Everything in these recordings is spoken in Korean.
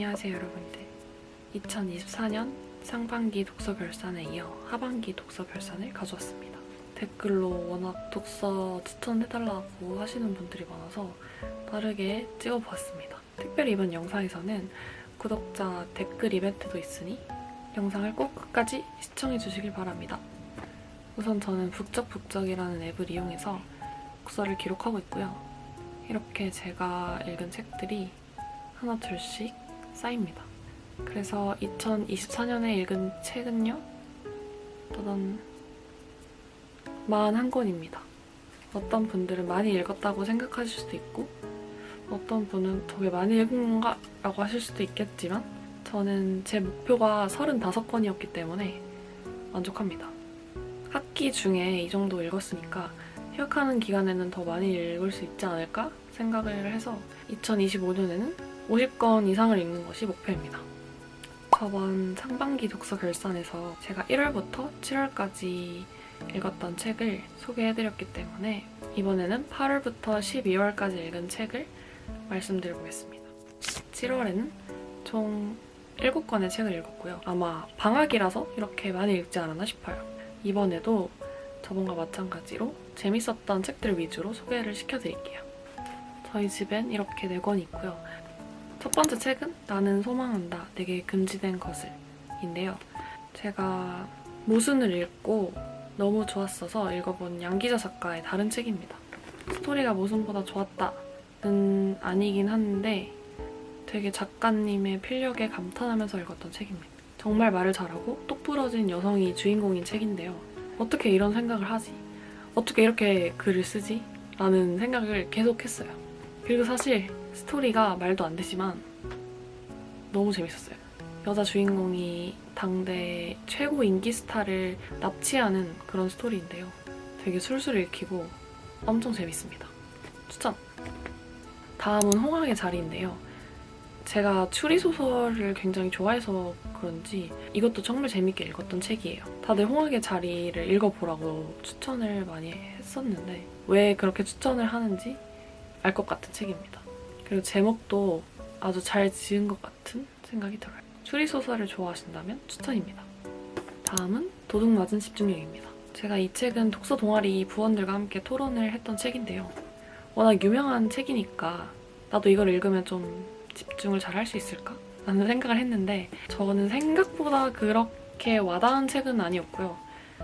안녕하세요 여러분들. 2024년 상반기 독서 결산에 이어 하반기 독서 결산을 가져왔습니다. 댓글로 워낙 독서 추천해달라고 하시는 분들이 많아서 빠르게 찍어보았습니다. 특별히 이번 영상에서는 구독자 댓글 이벤트도 있으니 영상을 꼭 끝까지 시청해주시길 바랍니다. 우선 저는 북적북적이라는 앱을 이용해서 독서를 기록하고 있고요. 이렇게 제가 읽은 책들이 하나 둘씩 쌓입니다. 그래서 2024년에 읽은 책은요, 따단 41권입니다. 어떤 분들은 많이 읽었다고 생각하실 수도 있고 어떤 분은 되게 많이 읽은 건가? 라고 하실 수도 있겠지만 저는 제 목표가 35권이었기 때문에 만족합니다. 학기 중에 이 정도 읽었으니까 휴학하는 기간에는 더 많이 읽을 수 있지 않을까 생각을 해서 2025년에는 50권 이상을 읽는 것이 목표입니다. 저번 상반기 독서 결산에서 제가 1월부터 7월까지 읽었던 책을 소개해드렸기 때문에 이번에는 8월부터 12월까지 읽은 책을 말씀드려보겠습니다. 7월에는 총 7권의 책을 읽었고요. 아마 방학이라서 이렇게 많이 읽지 않았나 싶어요. 이번에도 저번과 마찬가지로 재밌었던 책들 위주로 소개를 시켜드릴게요. 저희 집엔 이렇게 4권이 있고요. 첫 번째 책은 나는 소망한다, 내게 금지된 것을 인데요. 제가 모순을 읽고 너무 좋았어서 읽어본 양기자 작가의 다른 책입니다. 스토리가 모순보다 좋았다는 아니긴 한데 되게 작가님의 필력에 감탄하면서 읽었던 책입니다. 정말 말을 잘하고 똑부러진 여성이 주인공인 책인데요. 어떻게 이런 생각을 하지? 어떻게 이렇게 글을 쓰지? 라는 생각을 계속 했어요. 그리고 사실 스토리가 말도 안 되지만 너무 재밌었어요. 여자 주인공이 당대 최고 인기 스타를 납치하는 그런 스토리인데요. 되게 술술 읽히고 엄청 재밌습니다. 추천! 다음은 홍학의 자리인데요. 제가 추리소설을 굉장히 좋아해서 그런지 이것도 정말 재밌게 읽었던 책이에요. 다들 홍학의 자리를 읽어보라고 추천을 많이 했었는데 왜 그렇게 추천을 하는지 알 것 같은 책입니다. 그리고 제목도 아주 잘 지은 것 같은 생각이 들어요. 추리소설을 좋아하신다면 추천입니다. 다음은 도둑맞은 집중력입니다. 제가 이 책은 독서 동아리 부원들과 함께 토론을 했던 책인데요. 워낙 유명한 책이니까 나도 이걸 읽으면 좀 집중을 잘 할 수 있을까? 라는 생각을 했는데 저는 생각보다 그렇게 와닿은 책은 아니었고요.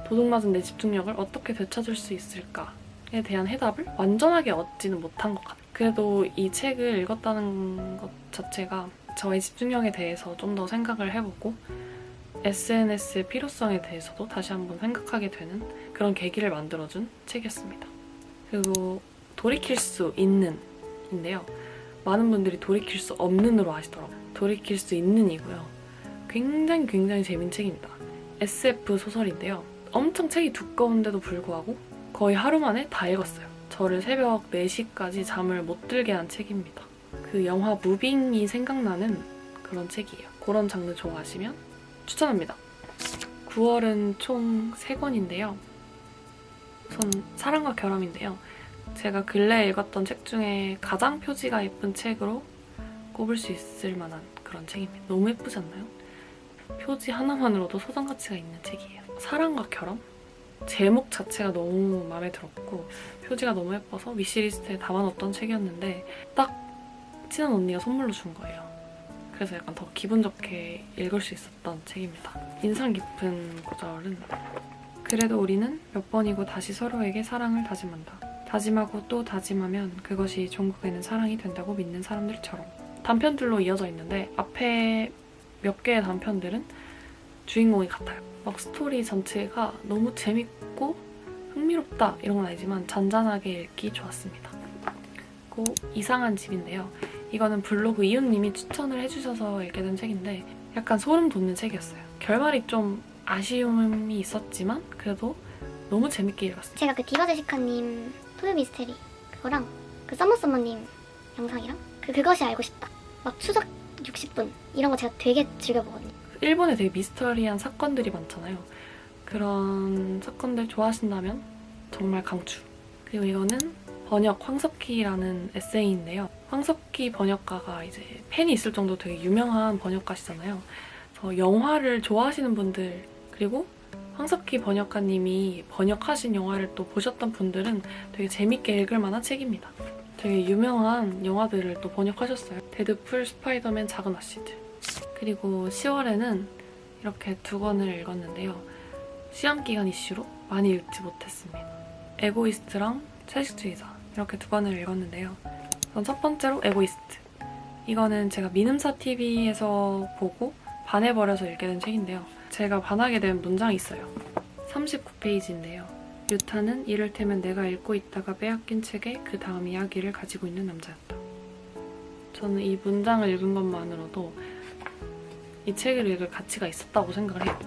도둑맞은 내 집중력을 어떻게 되찾을 수 있을까에 대한 해답을 완전하게 얻지는 못한 것 같아요. 그래도 이 책을 읽었다는 것 자체가 저의 집중력에 대해서 좀 더 생각을 해보고 SNS의 필요성에 대해서도 다시 한번 생각하게 되는 그런 계기를 만들어준 책이었습니다. 그리고 돌이킬 수 있는 인데요. 많은 분들이 돌이킬 수 없는으로 아시더라고요. 돌이킬 수 있는이고요. 굉장히 재밌는 책입니다. SF 소설인데요. 엄청 책이 두꺼운데도 불구하고 거의 하루 만에 다 읽었어요. 저를 새벽 4시까지 잠을 못 들게 한 책입니다. 그 영화 무빙이 생각나는 그런 책이에요. 그런 장르 좋아하시면 추천합니다. 9월은 총 3권인데요. 우선 사랑과 결함인데요. 제가 근래에 읽었던 책 중에 가장 표지가 예쁜 책으로 꼽을 수 있을 만한 그런 책입니다. 너무 예쁘지 않나요? 표지 하나만으로도 소장 가치가 있는 책이에요. 사랑과 결함? 제목 자체가 너무 마음에 들었고 표지가 너무 예뻐서 위시리스트에 담아놓었던 책이었는데 딱 친한 언니가 선물로 준 거예요. 그래서 약간 더 기분 좋게 읽을 수 있었던 책입니다. 인상 깊은 구절은 그래도 우리는 몇 번이고 다시 서로에게 사랑을 다짐한다. 다짐하고 또 다짐하면 그것이 종국에는 사랑이 된다고 믿는 사람들처럼. 단편들로 이어져 있는데 앞에 몇 개의 단편들은 주인공이 같아요. 막 스토리 전체가 너무 재밌고 흥미롭다 이런 건 아니지만 잔잔하게 읽기 좋았습니다. 그리고 이상한 집인데요. 이거는 블로그 이웃님이 추천을 해주셔서 읽게 된 책인데 약간 소름 돋는 책이었어요. 결말이 좀 아쉬움이 있었지만 그래도 너무 재밌게 읽었어요. 제가 그 디바 제시카님 토요 미스테리 그거랑 그 썸머님 영상이랑 그것이 알고 싶다 막 추적 60분 이런 거 제가 되게 즐겨보거든요. 일본에 되게 미스터리한 사건들이 많잖아요. 그런 사건들 좋아하신다면 정말 강추. 그리고 이거는 번역 황석희라는 에세이인데요. 황석희 번역가가 이제 팬이 있을 정도로 되게 유명한 번역가시잖아요. 그래서 영화를 좋아하시는 분들, 그리고 황석희 번역가님이 번역하신 영화를 또 보셨던 분들은 되게 재밌게 읽을 만한 책입니다. 되게 유명한 영화들을 또 번역하셨어요. 데드풀, 스파이더맨, 작은 아씨들. 그리고 10월에는 이렇게 2권을 읽었는데요. 시험기간 이슈로 많이 읽지 못했습니다. 에고이스트랑 채식주의자 이렇게 2권을 읽었는데요. 우선 첫 번째로 에고이스트. 이거는 제가 민음사 TV에서 보고 반해버려서 읽게 된 책인데요. 제가 반하게 된 문장이 있어요. 39페이지인데요. 유타는 이를테면 내가 읽고 있다가 빼앗긴 책의 그 다음 이야기를 가지고 있는 남자였다. 저는 이 문장을 읽은 것만으로도 이 책을 읽을 가치가 있었다고 생각을 해요.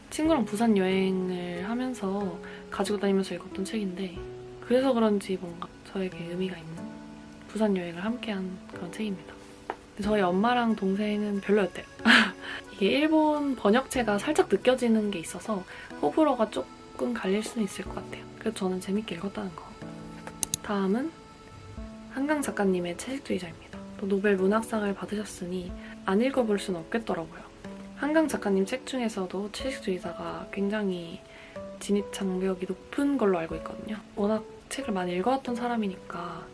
친구랑 부산 여행을 하면서 가지고 다니면서 읽었던 책인데 그래서 그런지 뭔가 저에게 의미가 있는 부산 여행을 함께한 그런 책입니다. 저희 엄마랑 동생은 별로였대요. 이게 일본 번역체가 살짝 느껴지는 게 있어서 호불호가 조금 갈릴 수는 있을 것 같아요. 그래서 저는 재밌게 읽었다는 거. 다음은 한강 작가님의 채식주의자입니다. 또 노벨 문학상을 받으셨으니 안 읽어볼 수는 없겠더라고요. 한강 작가님 책 중에서도 채식주의자가 굉장히 진입 장벽이 높은 걸로 알고 있거든요. 워낙 책을 많이 읽어왔던 사람이니까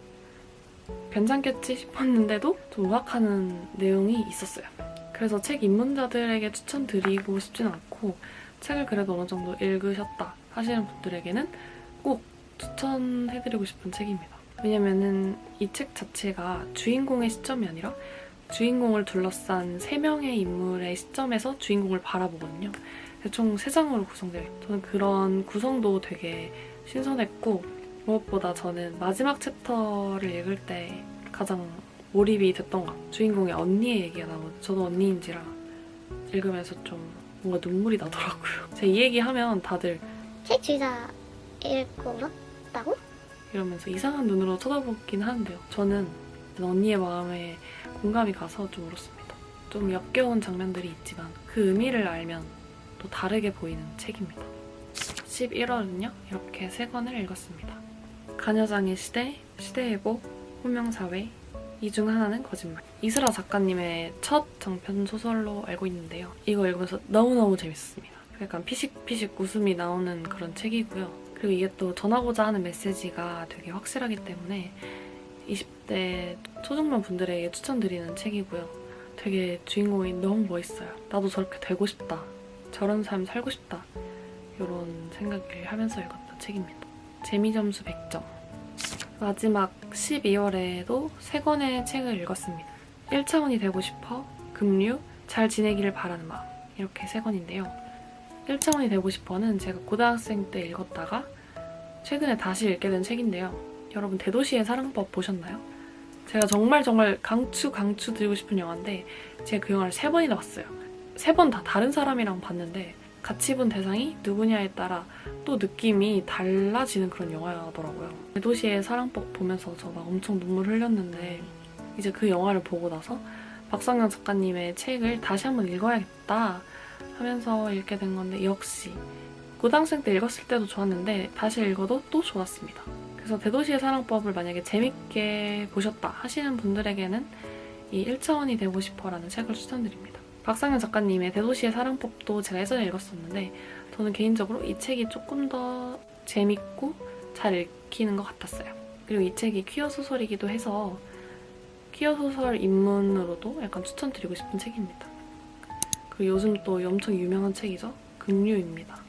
괜찮겠지 싶었는데도 좀 우악하는 내용이 있었어요. 그래서 책 입문자들에게 추천드리고 싶지는 않고 책을 그래도 어느 정도 읽으셨다 하시는 분들에게는 꼭 추천해드리고 싶은 책입니다. 왜냐면은 이 책 자체가 주인공의 시점이 아니라 주인공을 둘러싼 3명의 인물의 시점에서 주인공을 바라보거든요. 총 3장으로 구성되어 있어요. 저는 그런 구성도 되게 신선했고 무엇보다 저는 마지막 챕터를 읽을 때 가장 몰입이 됐던 것 같아요. 주인공의 언니의 얘기가 나오는데 저도 언니인지라 읽으면서 좀 뭔가 눈물이 나더라고요. 제가 이 얘기하면 다들 채식주의자 읽고 울었다고? 이러면서 이상한 눈으로 쳐다보긴 하는데요. 저는 언니의 마음에 공감이 가서 좀 울었습니다. 좀 역겨운 장면들이 있지만 그 의미를 알면 또 다르게 보이는 책입니다. 11월은요. 이렇게 3권을 읽었습니다. 가녀장의 시대, 시대의 복, 호명사회, 이 중 하나는 거짓말. 이슬아 작가님의 첫 장편 소설로 알고 있는데요. 이거 읽으면서 너무너무 재밌었습니다. 약간 피식피식 웃음이 나오는 그런 책이고요. 그리고 이게 또 전하고자 하는 메시지가 되게 확실하기 때문에 20대 초중반 분들에게 추천드리는 책이고요. 되게 주인공이 너무 멋있어요. 나도 저렇게 되고 싶다. 저런 삶 살고 싶다. 이런 생각을 하면서 읽었던 책입니다. 재미점수 100점. 마지막 12월에도 3권의 책을 읽었습니다. 1차원이 되고 싶어, 급류, 잘 지내기를 바라는 마음 이렇게 3권인데요. 1차원이 되고 싶어는 제가 고등학생 때 읽었다가 최근에 다시 읽게 된 책인데요. 여러분 대도시의 사랑법 보셨나요? 제가 정말 강추드리고 싶은 영화인데 제가 그 영화를 3번이나 봤어요. 3번 다 다른 사람이랑 봤는데 같이 본 대상이 누구냐에 따라 또 느낌이 달라지는 그런 영화더라고요. 대도시의 사랑법 보면서 저 막 엄청 눈물 흘렸는데 이제 그 영화를 보고 나서 박성영 작가님의 책을 다시 한번 읽어야겠다 하면서 읽게 된 건데 역시 고등학생 때 읽었을 때도 좋았는데 다시 읽어도 또 좋았습니다. 그래서 대도시의 사랑법을 만약에 재밌게 보셨다 하시는 분들에게는 이 1차원이 되고 싶어라는 책을 추천드립니다. 박상현 작가님의 대도시의 사랑법도 제가 예전에 읽었었는데 저는 개인적으로 이 책이 조금 더 재밌고 잘 읽히는 것 같았어요. 그리고 이 책이 퀴어 소설이기도 해서 퀴어 소설 입문으로도 약간 추천드리고 싶은 책입니다. 그리고 요즘 또 엄청 유명한 책이죠. 급류입니다.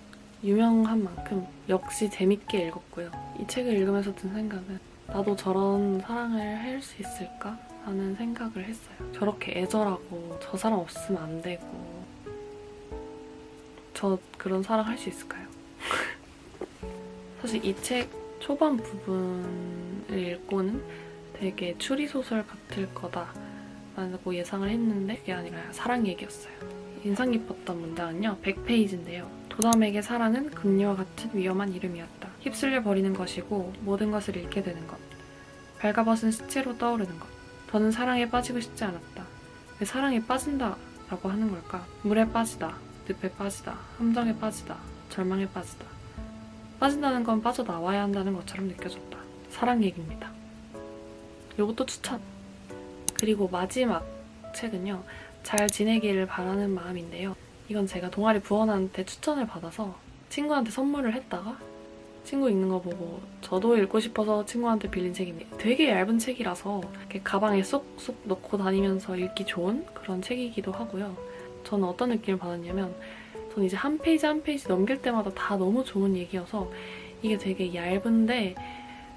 유명한 만큼 역시 재밌게 읽었고요. 이 책을 읽으면서 든 생각은 나도 저런 사랑을 할 수 있을까? 라는 생각을 했어요. 저렇게 애절하고 저 사람 없으면 안 되고 저 그런 사랑 할 수 있을까요? 사실 이 책 초반 부분을 읽고는 되게 추리소설 같을 거다라고 예상을 했는데 그게 아니라 사랑 얘기였어요. 인상 깊었던 문장은요. 100페이지인데요. 도담에게 사랑은 금리와 같은 위험한 이름이었다. 휩쓸려 버리는 것이고 모든 것을 잃게 되는 것. 발가벗은 시체로 떠오르는 것. 더는 사랑에 빠지고 싶지 않았다. 왜 사랑에 빠진다 라고 하는 걸까? 물에 빠지다, 늪에 빠지다, 함정에 빠지다, 절망에 빠지다. 빠진다는 건 빠져나와야 한다는 것처럼 느껴졌다. 사랑 얘기입니다. 요것도 추천. 그리고 마지막 책은요. 잘 지내기를 바라는 마음인데요. 이건 제가 동아리 부원한테 추천을 받아서 친구한테 선물을 했다가 친구 읽는 거 보고 저도 읽고 싶어서 친구한테 빌린 책입니다. 되게 얇은 책이라서 이렇게 가방에 쏙쏙 넣고 다니면서 읽기 좋은 그런 책이기도 하고요. 저는 어떤 느낌을 받았냐면 저는 이제 한 페이지 한 페이지 넘길 때마다 다 너무 좋은 얘기여서 이게 되게 얇은데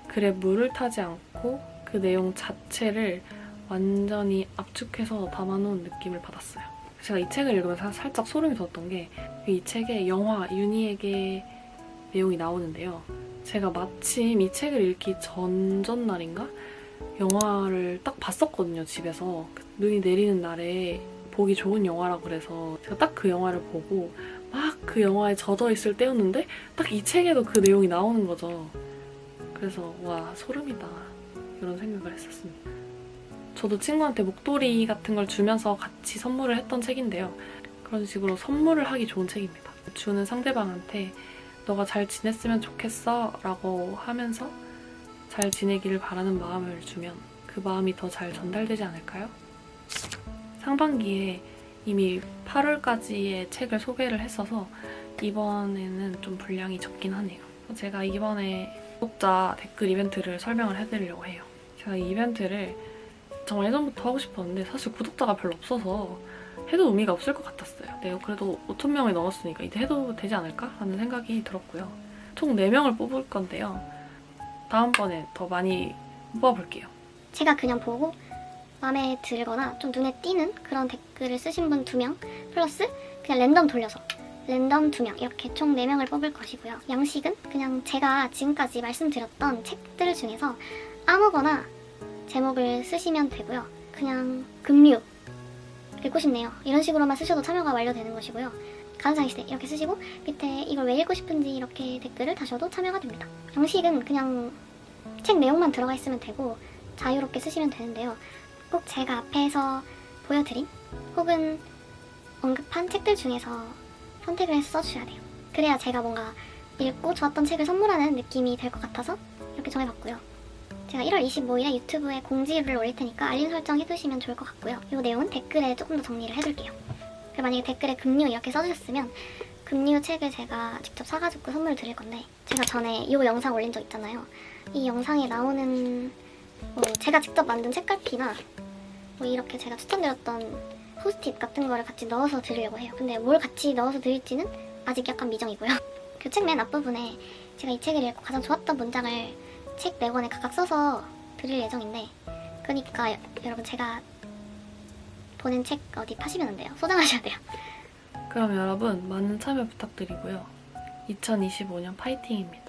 글에 물을 타지 않고 그 내용 자체를 완전히 압축해서 담아놓은 느낌을 받았어요. 제가 이 책을 읽으면서 살짝 소름이 돋았던 게 이 책에 영화 윤희에게 내용이 나오는데요. 제가 마침 이 책을 읽기 전날인가? 영화를 딱 봤었거든요, 집에서. 눈이 내리는 날에 보기 좋은 영화라고 그래서 제가 딱 그 영화를 보고 막 그 영화에 젖어 있을 때였는데 딱 이 책에도 그 내용이 나오는 거죠. 그래서 와, 소름이다. 이런 생각을 했었습니다. 저도 친구한테 목도리 같은 걸 주면서 같이 선물을 했던 책인데요. 그런 식으로 선물을 하기 좋은 책입니다. 주는 상대방한테 너가 잘 지냈으면 좋겠어 라고 하면서 잘 지내기를 바라는 마음을 주면 그 마음이 더 잘 전달되지 않을까요? 상반기에 이미 8월까지의 책을 소개를 했어서 이번에는 좀 분량이 적긴 하네요. 제가 이번에 구독자 댓글 이벤트를 설명을 해드리려고 해요. 제가 이 이벤트를 정말 예전부터 하고 싶었는데 사실 구독자가 별로 없어서 해도 의미가 없을 것 같았어요. 네, 그래도 5,000명이 넘었으니까 이제 해도 되지 않을까? 라는 생각이 들었고요. 총 4명을 뽑을 건데요. 다음번에 더 많이 뽑아볼게요. 제가 그냥 보고 마음에 들거나 좀 눈에 띄는 그런 댓글을 쓰신 분 2명 플러스 그냥 랜덤 돌려서 랜덤 2명 이렇게 총 4명을 뽑을 것이고요. 양식은 그냥 제가 지금까지 말씀드렸던 책들 중에서 아무거나 제목을 쓰시면 되고요. 그냥 급류 읽고 싶네요. 이런 식으로만 쓰셔도 참여가 완료되는 것이고요. 가은상의 시대 이렇게 쓰시고 밑에 이걸 왜 읽고 싶은지 이렇게 댓글을 다셔도 참여가 됩니다. 양식은 그냥 책 내용만 들어가 있으면 되고 자유롭게 쓰시면 되는데요. 꼭 제가 앞에서 보여드린 혹은 언급한 책들 중에서 선택을 해서 써주셔야 돼요. 그래야 제가 뭔가 읽고 좋았던 책을 선물하는 느낌이 될 것 같아서 이렇게 정해봤고요. 제가 1월 25일에 유튜브에 공지를 올릴 테니까 알림 설정 해두시면 좋을 것 같고요. 이 내용은 댓글에 조금 더 정리를 해둘게요. 그리고 만약에 댓글에 급류 이렇게 써주셨으면 급류 책을 제가 직접 사가지고 선물 드릴 건데 제가 전에 이 영상 올린 적 있잖아요. 이 영상에 나오는 제가 직접 만든 책갈피나 이렇게 제가 추천드렸던 포스트잇 같은 거를 같이 넣어서 드리려고 해요. 근데 뭘 같이 넣어서 드릴지는 아직 약간 미정이고요. 그 책 맨 앞부분에 제가 이 책을 읽고 가장 좋았던 문장을 책 4권에 각각 써서 드릴 예정인데 그러니까 여러분 제가 보낸 책 어디 파시면 안 돼요. 소장하셔야 돼요. 그럼 여러분 많은 참여 부탁드리고요. 2025년 파이팅입니다.